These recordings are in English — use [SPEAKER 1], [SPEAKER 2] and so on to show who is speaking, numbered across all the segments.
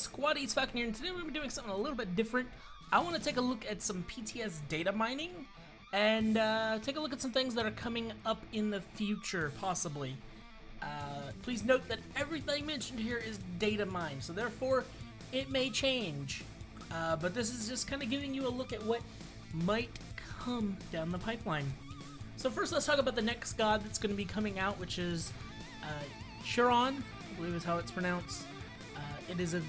[SPEAKER 1] Squaddies Falcon here, and today we're going to be doing something a little bit different. I want to take a look at some PTS data mining, and take a look at some things that are coming up in the future, possibly. Please note that everything mentioned here is data mined, so therefore it may change. But this is just kind of giving you a look at what might come down the pipeline. So first let's talk about the next god that's going to be coming out, which is Chiron, I believe is how it's pronounced. It is a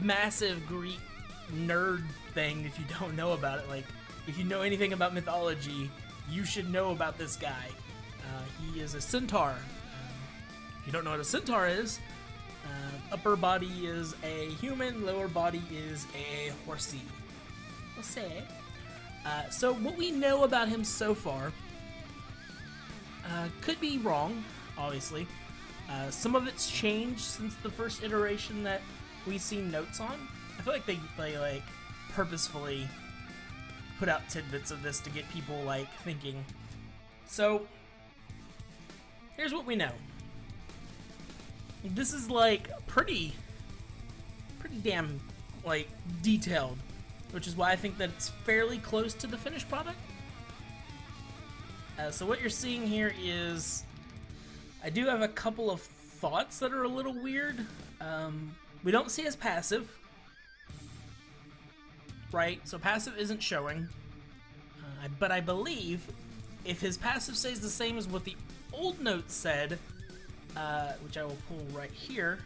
[SPEAKER 1] massive Greek nerd thing if you don't know about it. Like, if you know anything about mythology, you should know about this guy. He is a centaur. If you don't know what a centaur is, upper body is a human, lower body is a horsey. We'll say. So what we know about him so far could be wrong, obviously. Some of it's changed since the first iteration that we've seen notes on. I feel like they like purposefully put out tidbits of this to get people like thinking. So here's what we know. This is like pretty damn like detailed, which is why I think that it's fairly close to the finished product. So what you're seeing here is, I do have a couple of thoughts that are a little weird. We don't see his passive, right? So passive isn't showing, but I believe if his passive stays the same as what the old notes said, which I will pull right here.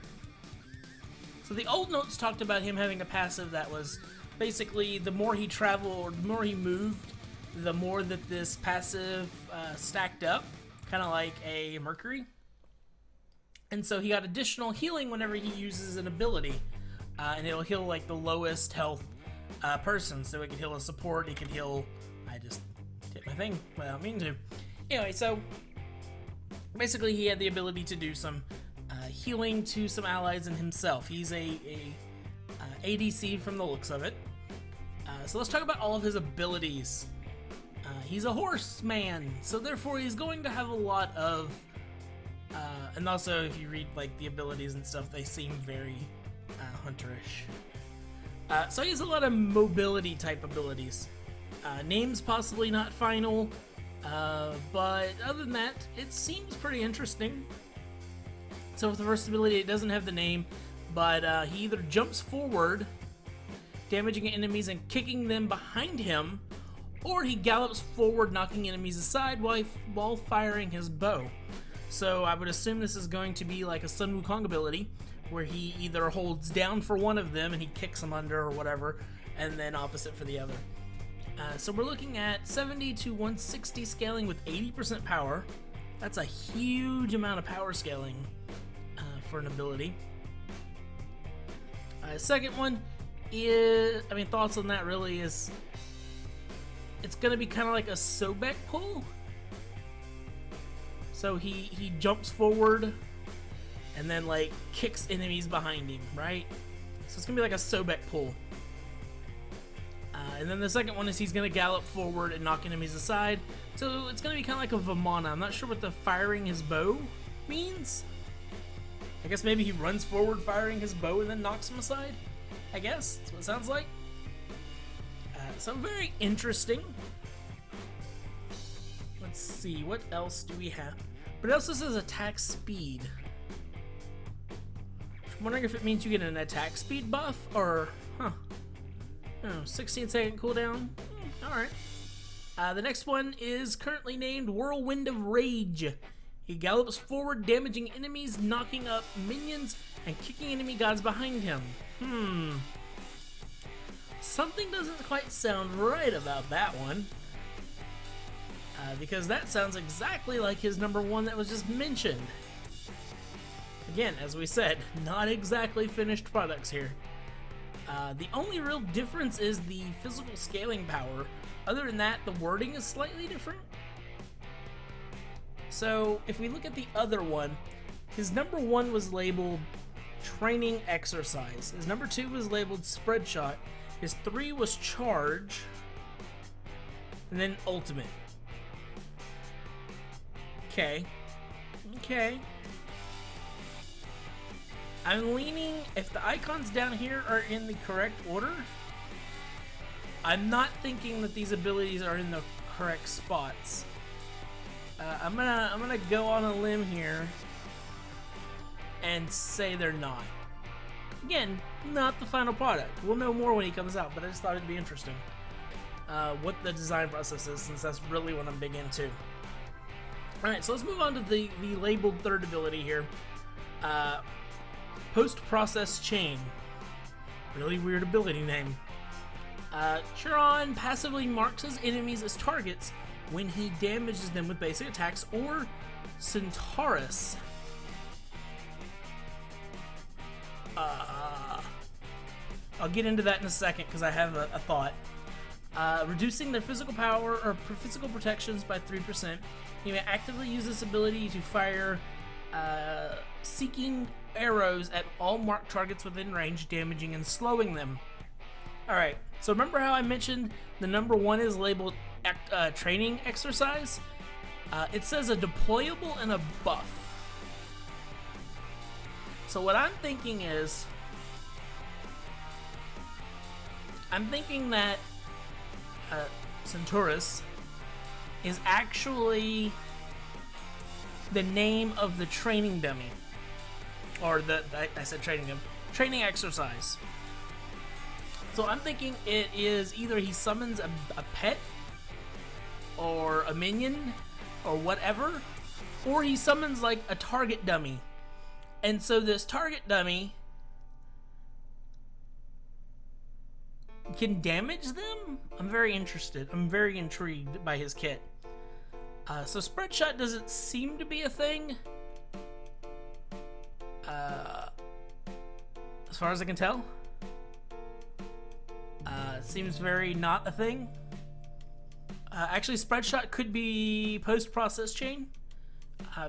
[SPEAKER 1] So the old notes talked about him having a passive that was basically the more he traveled or the more he moved, the more that this passive stacked up, kind of like a Mercury. And so he got additional healing whenever he uses an ability, and it'll heal like the lowest health person. So it could heal a support, it could heal. I just hit my thing without meaning to. Anyway, so basically he had the ability to do some healing to some allies and himself. He's a ADC from the looks of it. So let's talk about all of his abilities. He's a horseman, so therefore he's going to have a lot of, and also if you read like the abilities and stuff, they seem very hunterish. So he has a lot of mobility type abilities. Name's possibly not final, but other than that, it seems pretty interesting. So with the first ability, it doesn't have the name, but he either jumps forward, damaging enemies and kicking them behind him, or he gallops forward, knocking enemies aside while firing his bow. So I would assume this is going to be like a Sun Wukong ability, where he either holds down for one of them and he kicks them under or whatever, and then opposite for the other. So we're looking at 70 to 160 scaling with 80% power. That's a huge amount of power scaling for an ability. Second one is, thoughts on that really is, it's going to be kind of like a Sobek pull. So he jumps forward and then like kicks enemies behind him, right? So it's going to be like a Sobek pull. And then the second one is he's going to gallop forward and knock enemies aside. So it's going to be kind of like a Vamana. I'm not sure what the firing his bow means. I guess maybe he runs forward firing his bow and then knocks him aside. I guess that's what it sounds like. So very interesting. Let's see, what else do we have? But it also says attack speed. I'm wondering if it means you get an attack speed buff, or, 16-second cooldown. Alright. The next one is currently named Whirlwind of Rage. He gallops forward, damaging enemies, knocking up minions, and kicking enemy gods behind him. Something doesn't quite sound right about that one. Because that sounds exactly like his number one that was just mentioned. Again, as we said, not exactly finished products here. The only real difference is the physical scaling power. Other than that, the wording is slightly different. So, if we look at the other one, his number one was labeled Training Exercise. His number two was labeled Spread Shot. His 3 was Charge, and then Ultimate. Okay. I'm leaning, if the icons down here are in the correct order, I'm not thinking that these abilities are in the correct spots. I'm gonna go on a limb here and say they're not. Again, not the final product. We'll know more when he comes out, but I just thought it'd be interesting what the design process is, since that's really what I'm big into. Alright, so let's move on to the labeled third ability here. Post-process chain. Really weird ability name. Chiron passively marks his enemies as targets when he damages them with basic attacks or Centaurus. I'll get into that in a second because I have a thought. Reducing their physical power or physical protections by 3%. You may actively use this ability to fire seeking arrows at all marked targets within range, damaging and slowing them. Alright, so remember how I mentioned the number 1 is labeled training exercise? It says a deployable and a buff. So what I'm thinking is, I'm thinking that Centaurus is actually the name of the training dummy. Or I said training dummy. Training exercise. So I'm thinking it is either he summons a pet or a minion or whatever, or he summons like a target dummy. And so this target dummy can damage them? I'm very interested. I'm very intrigued by his kit. So spread shot doesn't seem to be a thing. As far as I can tell. Seems very not a thing. Actually, spread shot could be post-process chain.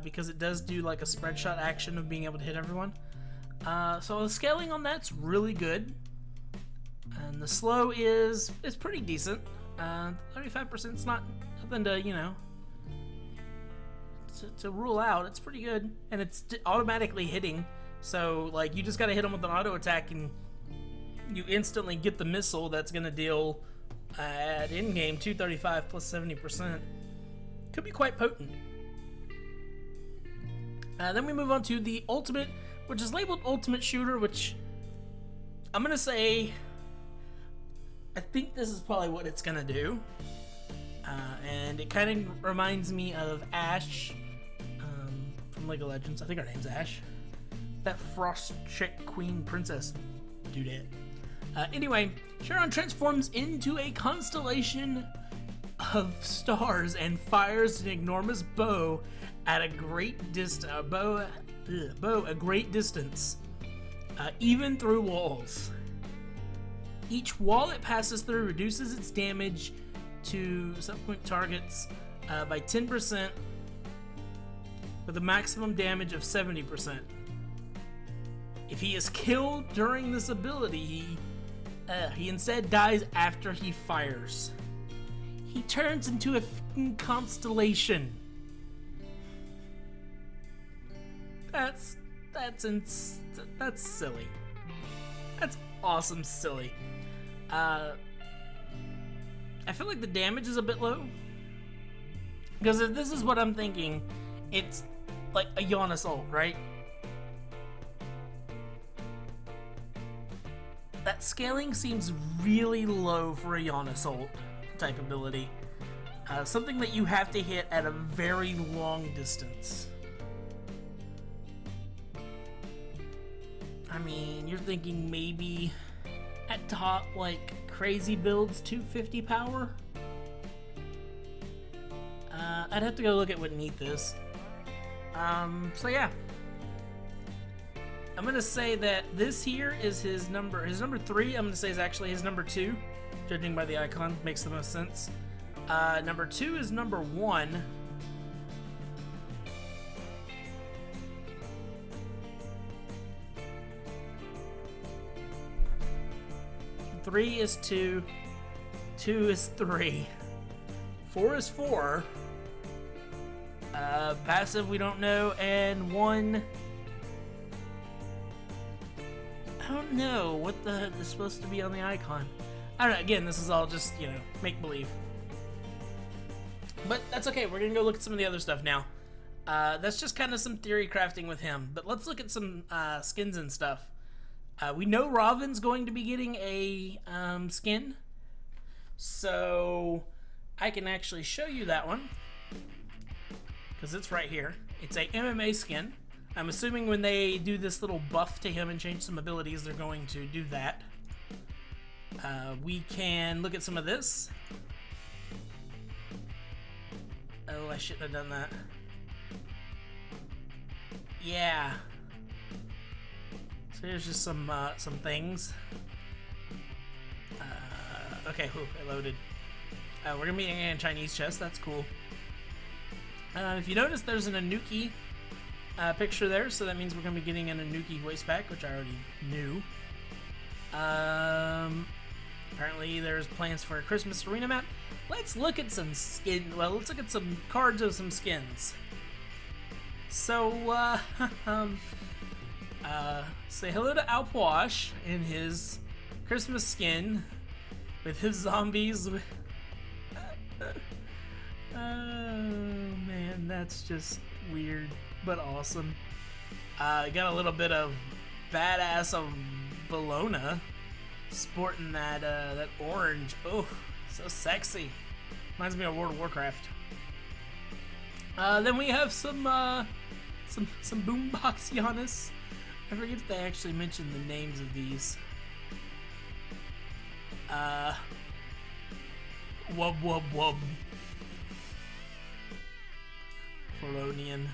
[SPEAKER 1] Because it does do like a spread shot action of being able to hit everyone. So the scaling on that's really good. And the slow is pretty decent. 35% is not nothing to, you know, to rule out. It's pretty good. And it's automatically hitting. So, like, you just gotta hit them with an auto attack and you instantly get the missile that's gonna deal at in-game 235 plus 70%. Could be quite potent. Then we move on to the ultimate, which is labeled ultimate shooter, which I'm gonna say I think this is probably what it's gonna do. And it kind of reminds me of Ashe from League of Legends. I think her name's Ashe. That frost chick queen princess dudette. Anyway, Chiron transforms into a constellation of stars and fires an enormous bow at a great distance. A great distance, even through walls. Each wall it passes through reduces its damage to subsequent targets by 10%, with a maximum damage of 70%. If he is killed during this ability, he instead dies after he fires. He turns into a f***ing constellation. That's silly. That's awesome silly. I feel like the damage is a bit low. Because if this is what I'm thinking, it's like a Giannis ult, right? That scaling seems really low for a Giannis ult type ability. Something that you have to hit at a very long distance. I mean, you're thinking maybe at top, like, crazy builds 250 power? I'd have to go look at what Neath is. So yeah. I'm gonna say that this here is his number 3, I'm gonna say is actually his number 2. Judging by the icon, makes the most sense. Number 2 is number 1. Three is 2. 2 is 3. 4 is 4. Passive we don't know, and 1 don't know what the heck is supposed to be on the icon. I don't know. Again, this is all just, you know, make-believe. But that's okay. We're gonna go look at some of the other stuff now. That's just kind of some theory crafting with him. But let's look at some skins and stuff. We know Robin's going to be getting a skin. So I can actually show you that one. Because it's right here. It's a MMA skin. I'm assuming when they do this little buff to him and change some abilities, they're going to do that. We can look at some of this. Oh, I shouldn't have done that. Yeah. So here's just some things. Okay, whew, it loaded. We're gonna be in a Chinese chest. That's cool. If you notice, there's an Anuki picture there, so that means we're gonna be getting an Anuki voice pack, which I already knew. Apparently, there's plans for a Christmas arena map. Let's look at some skin. Well, let's look at some cards of some skins. So, say hello to Alpwash in his Christmas skin with his zombies. Oh man, that's just weird, but awesome. Got a little bit of badass of Bologna sporting that that orange. Oh, so sexy. Reminds me of World of Warcraft. Then we have some boombox Giannis. I forget if they actually mentioned the names of these. Wub wub wub. Felonian.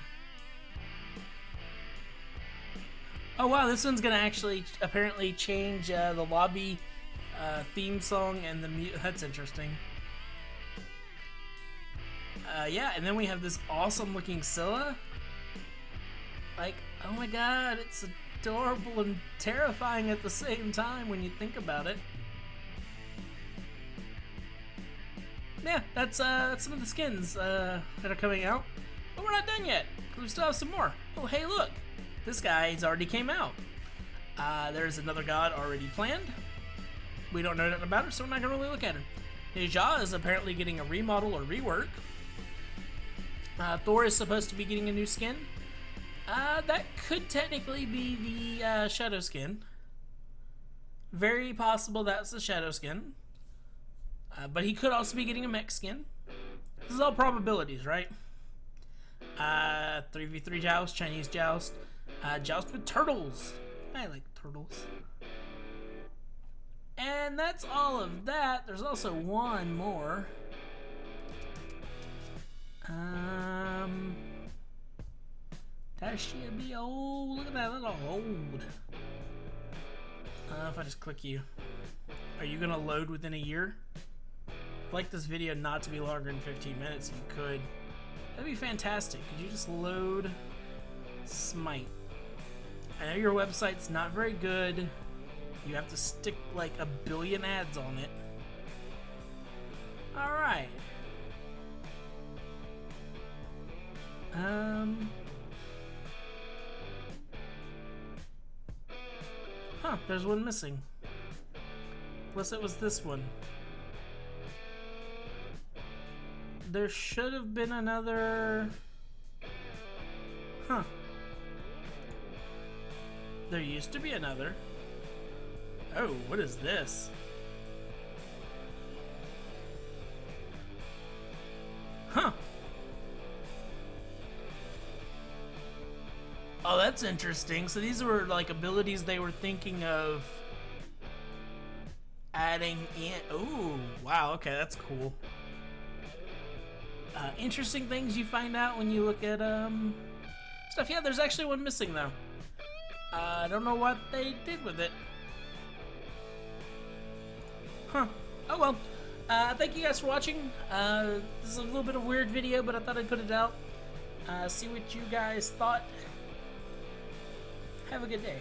[SPEAKER 1] Oh wow, this one's gonna actually apparently change the lobby theme song and the that's interesting. Yeah, and then we have this awesome looking Scylla. Like, oh my god, it's adorable and terrifying at the same time when you think about it. Yeah, that's some of the skins that are coming out. But we're not done yet, because we still have some more. Oh, hey, look. This guy's already came out. There's another god already planned. We don't know nothing about it, so we're not going to really look at him. Neja is apparently getting a remodel or rework. Thor is supposed to be getting a new skin. That could technically be the Shadow skin. Very possible that's the Shadow skin. But he could also be getting a mech skin. This is all probabilities, right? 3v3 joust, Chinese joust, joust with turtles. I like turtles. And that's all of that. There's also one more. That should be old. Look at that, little old. If I just click you. Are you gonna load within a year? I'd like this video not to be longer than 15 minutes if you could. That'd be fantastic. Could you just load Smite? I know your website's not very good. You have to stick like a billion ads on it. Alright. Huh, there's one missing. Unless it was this one. There should have been another... Huh. There used to be another. Oh, what is this? Huh. Oh, that's interesting. So these were like abilities they were thinking of adding in. Oh, wow. Okay, that's cool. Interesting things you find out when you look at stuff. Yeah, there's actually one missing though. I don't know what they did with it. Huh. Oh well. Thank you guys for watching. This is a little bit of a weird video, but I thought I'd put it out. See what you guys thought. Have a good day.